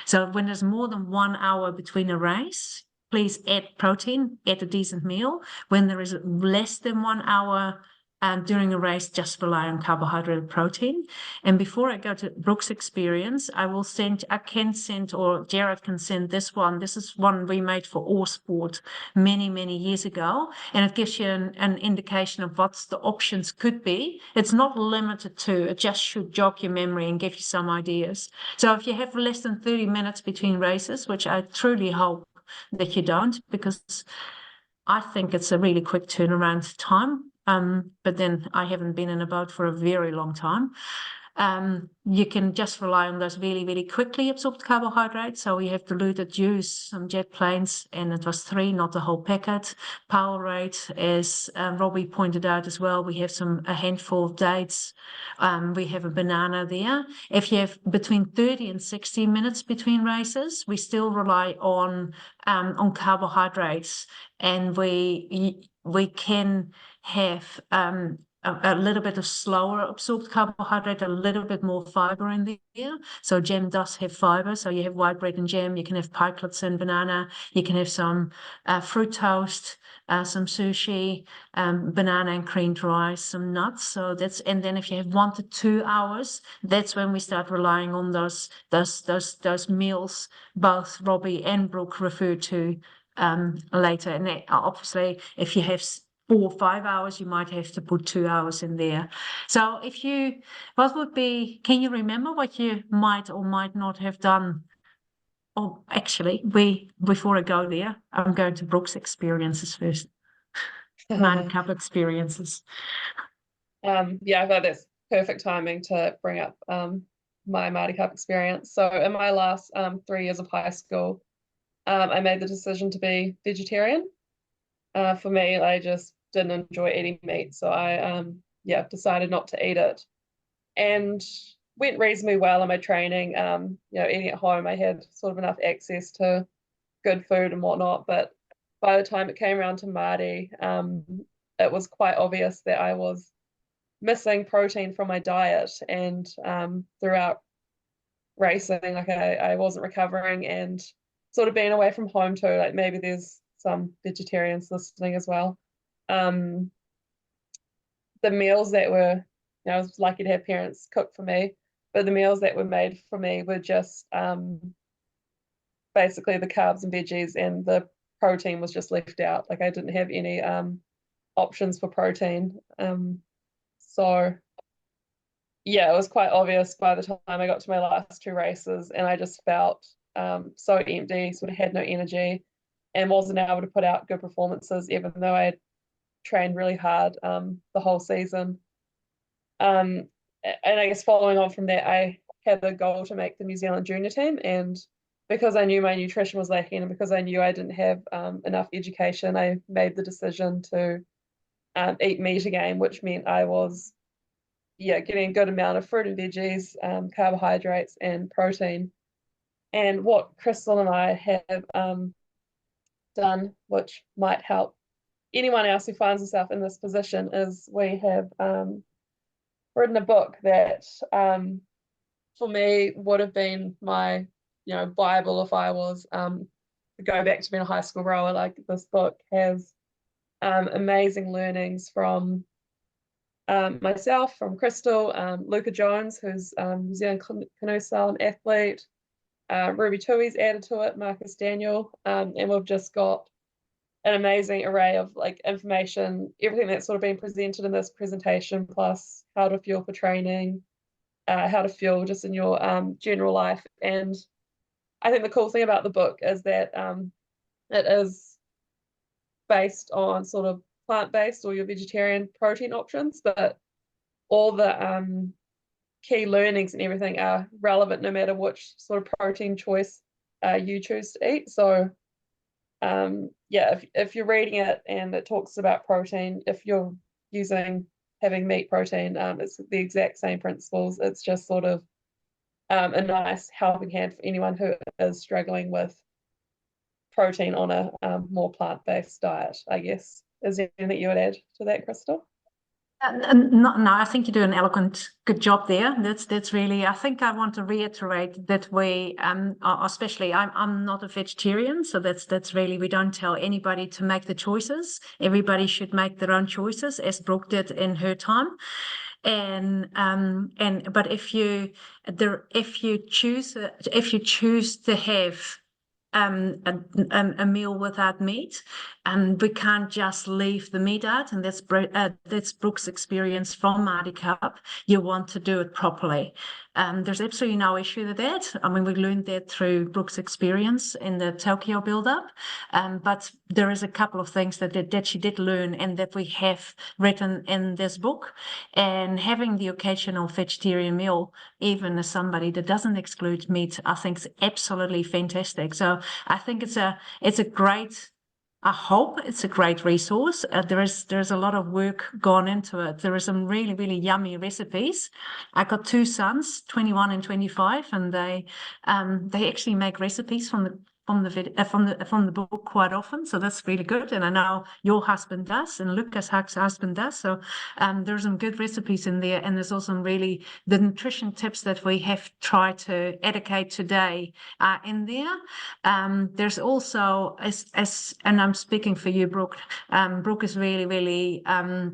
So when there's more than 1 hour between a race, please add protein, add a decent meal. When there is less than 1 hour during a race, just rely on carbohydrate protein. And before I go to Brooke's experience, or Jared can send this one. This is one we made for All Sport many, many years ago. And it gives you an indication of what the options could be. It's not limited to, it just should jog your memory and give you some ideas. So if you have less than 30 minutes between races, which I truly hope that you don't, because I think it's a really quick turnaround time. But then I haven't been in a boat for a very long time. You can just rely on those really, really quickly absorbed carbohydrates. So we have diluted juice, some jet plains, and it was 3, not the whole packet. Powerade, as Robbie pointed out as well, we have a handful of dates. We have a banana there. If you have between 30 and 60 minutes between races, we still rely on carbohydrates, and we can have a little bit of slower absorbed carbohydrate, a little bit more fiber in there. So jam does have fiber. So you have white bread and jam. You can have pikelets and banana. You can have some fruit toast, some sushi, banana and creamed rice, some nuts. And then if you have 1 to 2 hours, that's when we start relying on those meals both Robbie and Brooke referred to later. And obviously, if you have 4 or 5 hours, you might have to put 2 hours in there. So can you remember what you might or might not have done? Oh, actually, before I go there, I'm going to Brooke's experiences first. Mine Cup experiences. Yeah, I thought that's perfect timing to bring up my Māori Cup experience. So in my last 3 years of high school, I made the decision to be vegetarian. For me, I just didn't enjoy eating meat, so I decided not to eat it, and went reasonably well in my training. Eating at home, I had sort of enough access to good food and whatnot. But by the time it came around to Māori, it was quite obvious that I was missing protein from my diet, and throughout racing, like I wasn't recovering, and sort of being away from home too. Like maybe there's some vegetarians listening as well. The meals that were, I was lucky to have parents cook for me, but the meals that were made for me were just basically the carbs and veggies, and the protein was just left out. Like I didn't have any options for protein. So yeah, it was quite obvious by the time I got to my last 2 races, and I just felt so empty, sort of had no energy, and wasn't able to put out good performances, even though I had trained really hard the whole season. And I guess following on from that, I had the goal to make the New Zealand junior team, and because I knew my nutrition was lacking, and because I knew I didn't have enough education, I made the decision to eat meat again, which meant I was getting a good amount of fruit and veggies, carbohydrates and protein. And what Christel and I have done, which might help anyone else who finds themselves in this position, is we have written a book that for me would have been my Bible if I was to go back to being a high school rower. Like, this book has amazing learnings from myself, from Christel, Luca Jones, who's New Zealand canoe slalom athlete, Ruby Tui's added to it, Marcus Daniel, and we've just got an amazing array of like information, everything that's sort of been presented in this presentation, plus how to fuel for training, how to fuel just in your general life. And I think the cool thing about the book is that it is based on sort of plant-based or your vegetarian protein options, but all the key learnings and everything are relevant no matter which sort of protein choice you choose to eat. So if you're reading it and it talks about protein, if you're having meat protein, it's the exact same principles. It's just sort of a nice helping hand for anyone who is struggling with protein on a more plant-based diet, I guess. Is there anything you would add to that, Christel? No, I think you do an eloquent, good job there. That's really. I think I want to reiterate that we, especially, I'm not a vegetarian, so that's really, we don't tell anybody to make the choices. Everybody should make their own choices, as Brooke did in her time. But if you choose to have a meal without meat, and we can't just leave the meat out, and that's Brooke's experience from Māori Cup. You want to do it properly. There's absolutely no issue with that. I mean, we learned that through Brooke's experience in the Tokyo build-up, but there is a couple of things that she did learn and that we have written in this book. And having the occasional vegetarian meal, even as somebody that doesn't exclude meat, I think is absolutely fantastic. So I think it's a great, I hope it's a great resource. There's a lot of work gone into it. There are some really, really yummy recipes. I got 2 sons, 21 and 25, and they actually make recipes from the book quite often, so that's really good. And I know your husband does, and Lucas' husband does. So there's some good recipes in there, and there's also the nutrition tips that we have tried to educate today are in there. There's also, and I'm speaking for you, Brooke. Brooke is really, really a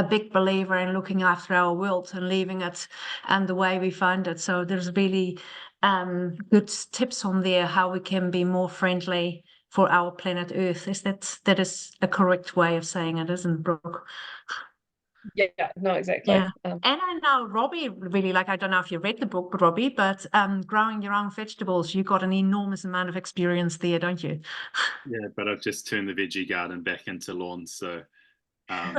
big believer in looking after our world and leaving it and the way we find it. So there's really good tips on there how we can be more friendly for our planet Earth. That is a correct way of saying it, isn't it, Brooke? Yeah, no, exactly. Yeah. And I know Robbie really, I don't know if you read the book, Robbie, but growing your own vegetables, you've got an enormous amount of experience there, don't you? Yeah, but I've just turned the veggie garden back into lawns, so yeah.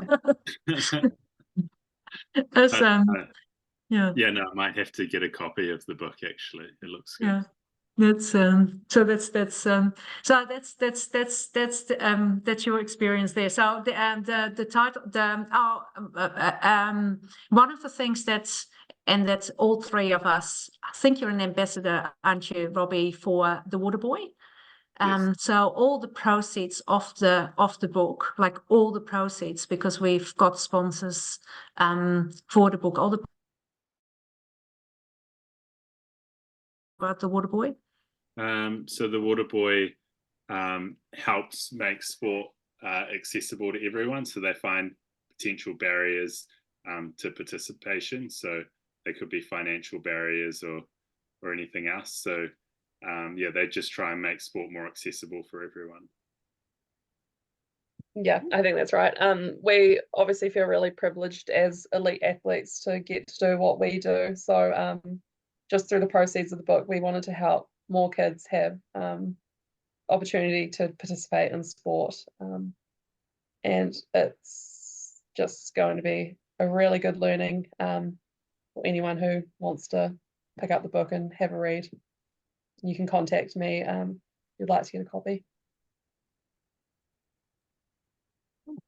Yeah, no, I might have to get a copy of the book. Actually, it looks good. Yeah, that's that's your experience there. So the title, one of the things that's all 3 of us. I think you're an ambassador, aren't you, Robbie, for the Water Boy? So all the proceeds of the book, like all the proceeds, because we've got sponsors for the book, all the about the Water Boy. So the Water Boy helps make sport accessible to everyone. So they find potential barriers to participation. So they could be financial barriers or anything else. So yeah, they just try and make sport more accessible for everyone. Yeah, I think that's right. We obviously feel really privileged as elite athletes to get to do what we do. So just through the proceeds of the book, we wanted to help more kids have opportunity to participate in sport. And it's just going to be a really good learning for anyone who wants to pick up the book and have a read. You can contact me if you'd like to get a copy.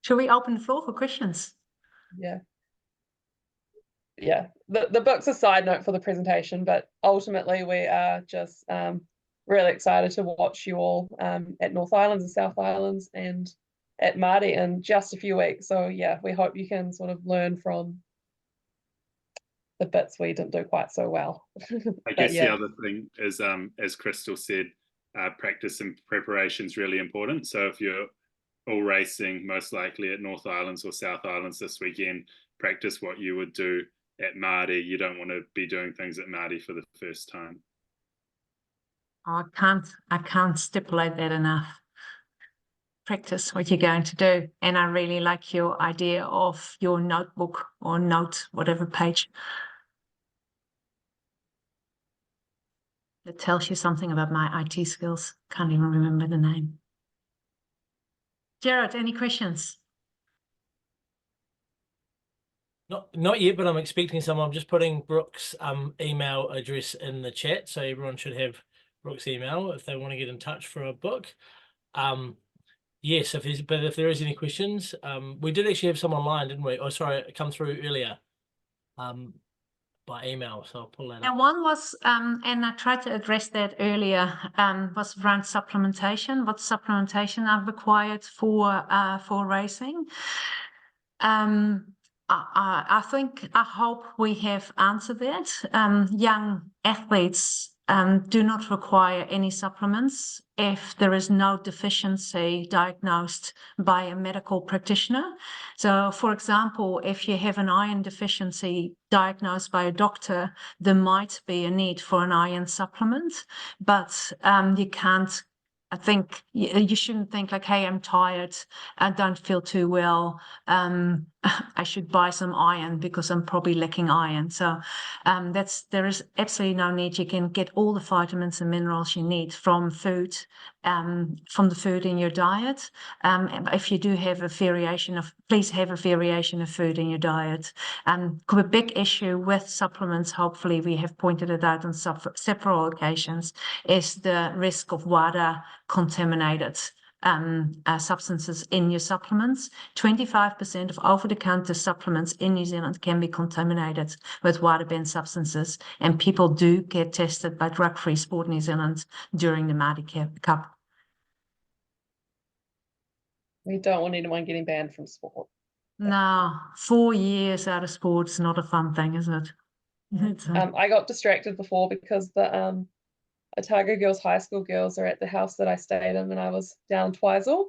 Shall we open the floor for questions? Yeah. The book's a side note for the presentation, but ultimately we are just really excited to watch you all at North Islands and South Islands and at Māori in just a few weeks. So yeah, we hope you can sort of learn from the bits we didn't do quite so well. I guess the other thing is, as Christel said, practice and preparation is really important. So if you're all racing, most likely at North Islands or South Islands this weekend, practice what you would do at Māori. You don't want to be doing things at Māori for the first time. I can't stipulate that enough. Practice what you're going to do. And I really like your idea of your notebook or note, whatever page. It tells you something about my IT skills. Can't even remember the name. Jared, any questions? Not yet, but I'm expecting some. I'm just putting Brooke's email address in the chat, so everyone should have Brooke's email if they want to get in touch for a book. Yes, if there is any questions, we did actually have some online, didn't we? Oh, sorry, it come through earlier by email, so I'll pull that up. And one was, and I tried to address that earlier, was around supplementation. What supplementation are required for racing? I hope we have answered that. Young athletes do not require any supplements if there is no deficiency diagnosed by a medical practitioner. So, for example, if you have an iron deficiency diagnosed by a doctor, there might be a need for an iron supplement, but you can't. I think you shouldn't think like, hey, I'm tired, I don't feel too well, I should buy some iron because I'm probably lacking iron. So there is absolutely no need. You can get all the vitamins and minerals you need from food, from the food in your diet. If you do have a variation of, please have a variation of food in your diet. A big issue with supplements, hopefully we have pointed it out on several occasions, is the risk of water contaminated substances in your supplements. 25% of over-the-counter supplements in New Zealand can be contaminated with water-banned substances, and people do get tested by Drug Free Sport New Zealand during the Māori Cup. We don't want anyone getting banned from sport. No, 4 years out of sport is not a fun thing, is it? I got distracted before because the Otago Girls High School girls are at the house that I stayed in when I was down Twizel,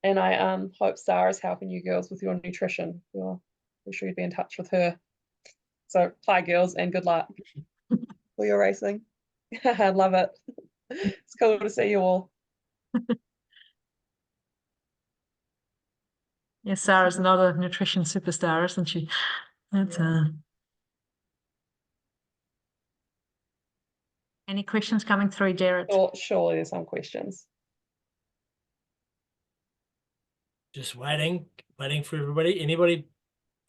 and I hope Sarah's helping you girls with your nutrition. We should be in touch with her. So hi girls, and good luck for your racing. I love it. It's cool to see you all. Yes, Sarah's another nutrition superstar, isn't she? That's Any questions coming through, Jared? Surely there's some questions. Just waiting for everybody. Anybody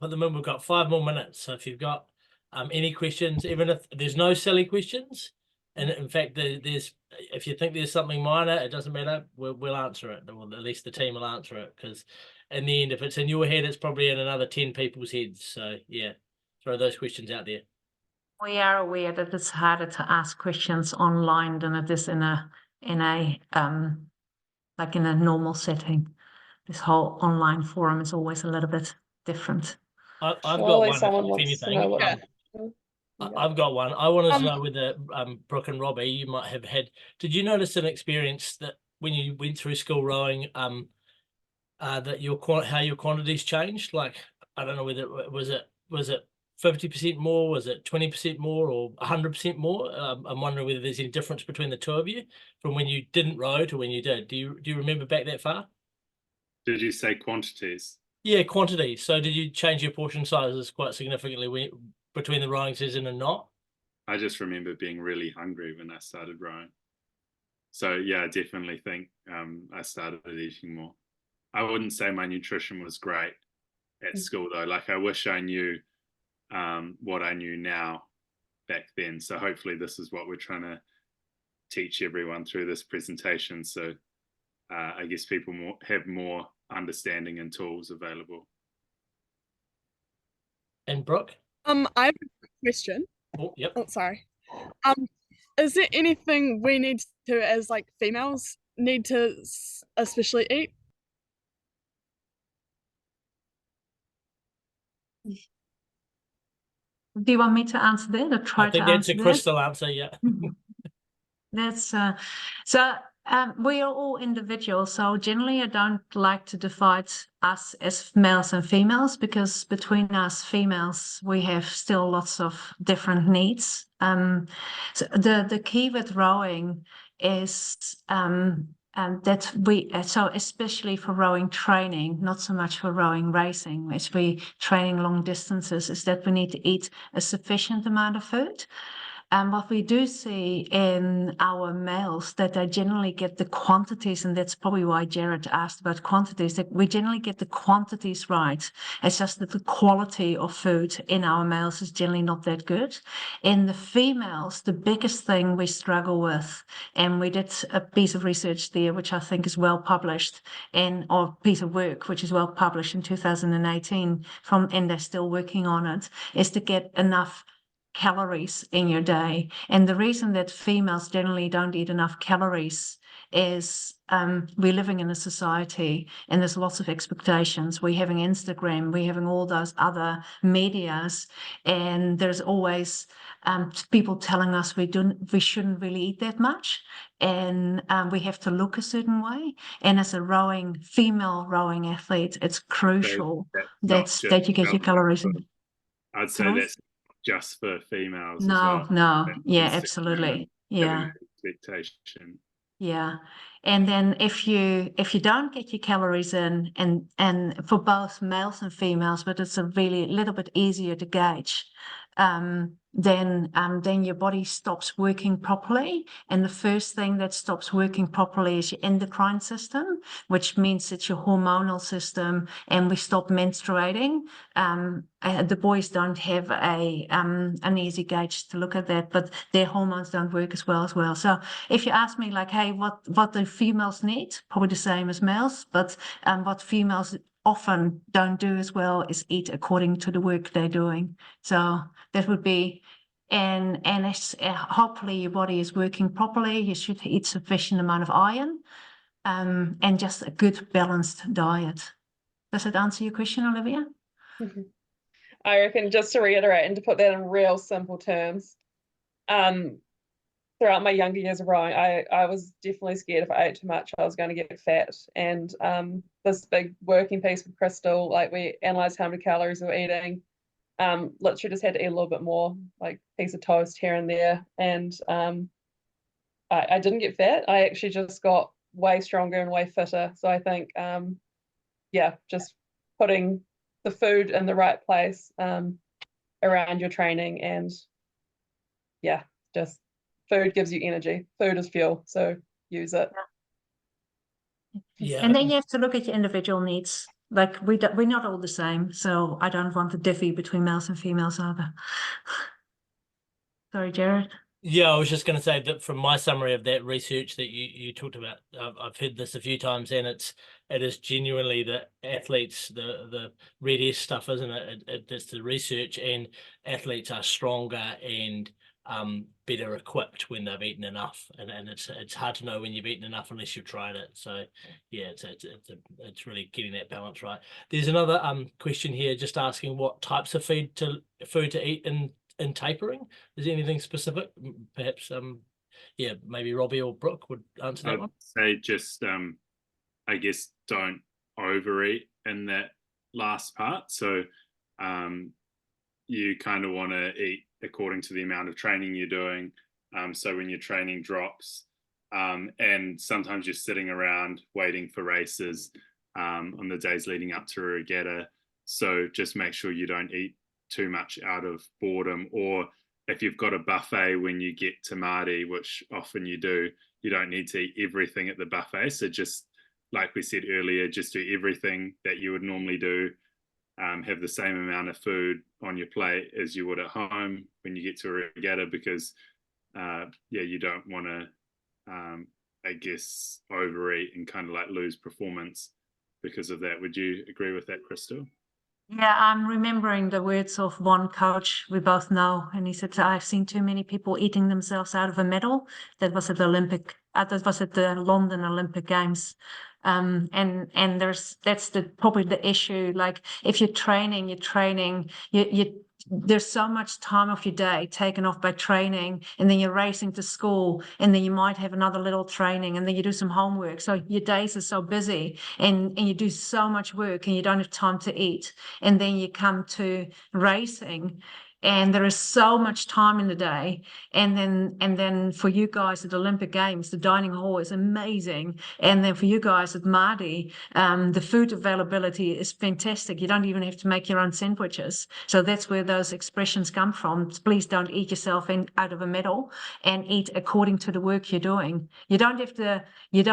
put them in? We've got 5 more minutes. So if you've got any questions, even if there's no silly questions, and in fact, if you think there's something minor, it doesn't matter. We'll answer it, or at least the team will answer it. Because in the end, if it's in your head, it's probably in another 10 people's heads. So yeah, throw those questions out there. We are aware that it's harder to ask questions online than it is in a in a like in a normal setting. This whole online forum is always a little bit different. I've Well, got at one. least someone If wants to anything, know what. Yeah. I've got one. I want to Um, know whether Brooke and Robbie, you might have had. Did you notice an experience that when you went through school rowing, that how your quantities changed? Like, I don't know whether was it 50% more, was it 20% more, or 100% more? I'm wondering whether there's any difference between the two of you from when you didn't row to when you did. Do you remember back that far? Did you say quantities? Yeah, quantity. So did you change your portion sizes quite significantly between the rowing season and not? I just remember being really hungry when I started rowing. So yeah, I definitely think I started eating more. I wouldn't say my nutrition was great at school though. Like I wish I knew what I knew now back then. So hopefully this is what we're trying to teach everyone through this presentation. So I guess people have more understanding and tools available. And Brooke? I have a question. Oh, yep. Oh, sorry. Is there anything we need to, as like females, need to especially eat? Do you want me to answer that or try I think to that's answer a that? Christel answer, yeah. That's so we are all individuals, so generally I don't like to divide us as males and females, because between us females we have still lots of different needs. So the key with rowing is that so especially for rowing training, not so much for rowing racing, as we training long distances, is that we need to eat a sufficient amount of food. And what we do see in our males, that they generally get the quantities, and that's probably why Jared asked about quantities, that we generally get the quantities right. It's just that the quality of food in our males is generally not that good. In the females, the biggest thing we struggle with, and we did a piece of research there, which I think is well published, or piece of work, which is well published in 2018 and they're still working on it, is to get enough calories in your day. And the reason that females generally don't eat enough calories is we're living in a society and there's lots of expectations. We're having Instagram, we're having all those other medias, and there's always people telling us we shouldn't really eat that much, and we have to look a certain way. And as a female rowing athlete, it's crucial that you get your calories in. I'd say that's just for females as No, well. yeah, absolutely. Yeah. Expectation. Yeah. And then if you don't get your calories in, and for both males and females, but it's a really little bit easier to gauge, then your body stops working properly. And the first thing that stops working properly is your endocrine system, which means it's your hormonal system, and we stop menstruating. The boys don't have an easy gauge to look at that, but their hormones don't work as well. So if you ask me, like, hey, what do females need? Probably the same as males, but what females often don't do as well is eat according to the work they're doing. So that would be, and hopefully your body is working properly. You should eat sufficient amount of iron, and just a good balanced diet. Does that answer your question, Olivia? I reckon, just to reiterate and to put that in real simple terms, throughout my younger years of rowing, I was definitely scared if I ate too much, I was going to get fat. And this big working piece with Christel, like we analysed how many calories we were eating, literally just had to eat a little bit more, like piece of toast here and there. And I didn't get fat. I actually just got way stronger and way fitter. So I think, yeah, just putting the food in the right place around your training, and yeah, just food gives you energy. Food is fuel, so use it. Yeah. And then you have to look at your individual needs. Like we're not all the same, so I don't want to differ between males and females either. Sorry, Jared. Yeah, I was just going to say that from my summary of that research that you talked about, I've heard this a few times, and it is genuinely the athletes, the red S stuff, isn't it? It's the research, and athletes are stronger and better equipped when they've eaten enough, and it's hard to know when you've eaten enough unless you've tried it. So yeah, it's really getting that balance right. There's another question here just asking what types of food to eat in tapering. Is there anything specific? Perhaps yeah, maybe Robbie or Brooke would answer that I'd one. say just I guess don't overeat in that last part. So you kind of want to eat according to the amount of training you're doing. So when your training drops, and sometimes you're sitting around waiting for races on the days leading up to a regatta. So just make sure you don't eat too much out of boredom, or if you've got a buffet when you get to Māori, which often you do, you don't need to eat everything at the buffet. So just like we said earlier, just do everything that you would normally do. Have the same amount of food on your plate as you would at home when you get to a regatta, because yeah, you don't want to I guess overeat and kind of like lose performance because of that. Would you agree with that, Christel? Yeah, I'm remembering the words of one coach we both know, and he said, "I've seen too many people eating themselves out of a medal." That was at the London Olympic Games, and that's probably the issue. Like if you're training, there's so much time of your day taken off by training, and then you're racing to school, and then you might have another little training, and then you do some homework. So your days are so busy, and you do so much work, and you don't have time to eat. And then you come to racing, and there is so much time in the day. And then for you guys at the Olympic Games, the dining hall is amazing. And then for you guys at Māori, the food availability is fantastic. You don't even have to make your own sandwiches. So that's where those expressions come from. Please don't eat yourself out of a medal, and eat according to the work you're doing. You don't have to, you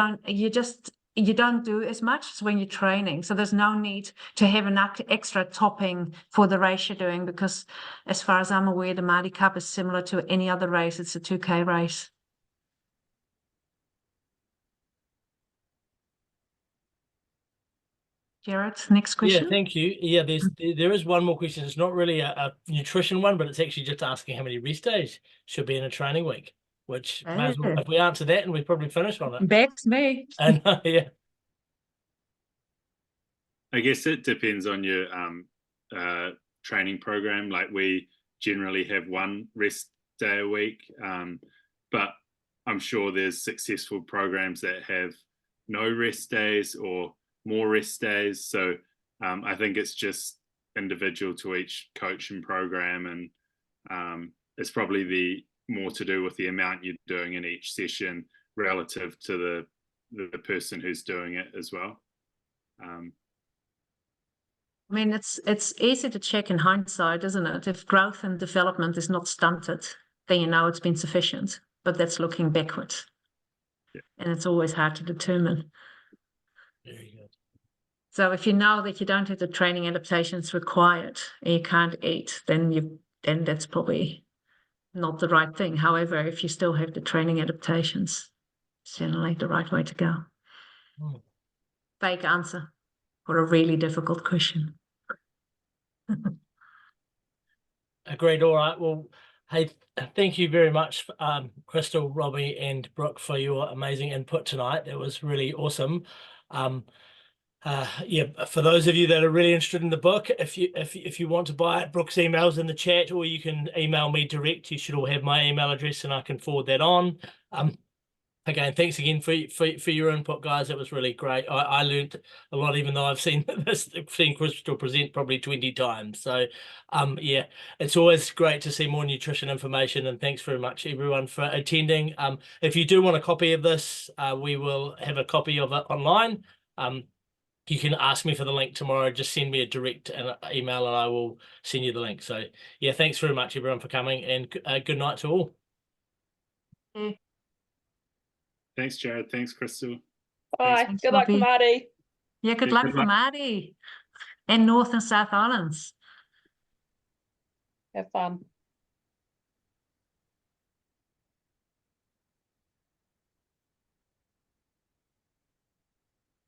don't do as much as when you're training. So there's no need to have an extra topping for the race you're doing, because as far as I'm aware, the Māori Cup is similar to any other race. It's a 2K race. Jared, next question. Yeah, thank you. Yeah, there is one more question. It's not really a nutrition one, but it's actually just asking how many rest days should be in a training week, which may as well, if we answer that, and we probably finish on it. Backs me. And yeah. I guess it depends on your training program. Like we generally have one rest day a week, but I'm sure there's successful programs that have no rest days or more rest days. So I think it's just individual to each coach and program, and it's probably more to do with the amount you're doing in each session relative to the person who's doing it as well. I mean, it's easy to check in hindsight, isn't it? If growth and development is not stunted, then you know it's been sufficient. But that's looking backwards. Yeah. And it's always hard to determine. Very good. So if you know that you don't have the training adaptations required and you can't eat, then that's probably not the right thing. However, if you still have the training adaptations, it's generally the right way to go. Fake answer for a really difficult question. Agreed. All right. Well, hey, thank you very much, Christel, Robbie, and Brooke, for your amazing input tonight. It was really awesome. Yeah, for those of you that are really interested in the book, if you want to buy it, Brooke's email's in the chat, or you can email me direct. You should all have my email address, and I can forward that on. Again, thanks again for your input, guys. It was really great. I learned a lot, even though I've seen Christel present probably 20 times. So, yeah, it's always great to see more nutrition information. And thanks very much, everyone, for attending. If you do want a copy of this, we will have a copy of it online. You can ask me for the link tomorrow. Just send me a direct email, and I will send you the link. So, yeah, thanks very much, everyone, for coming, and good night to all. Thanks, Jared. Thanks, Christel. Bye. Thanks, Good luck for Robbie. Māori. Yeah, good Yeah, luck good for luck. Māori and North and South Islands. Have fun.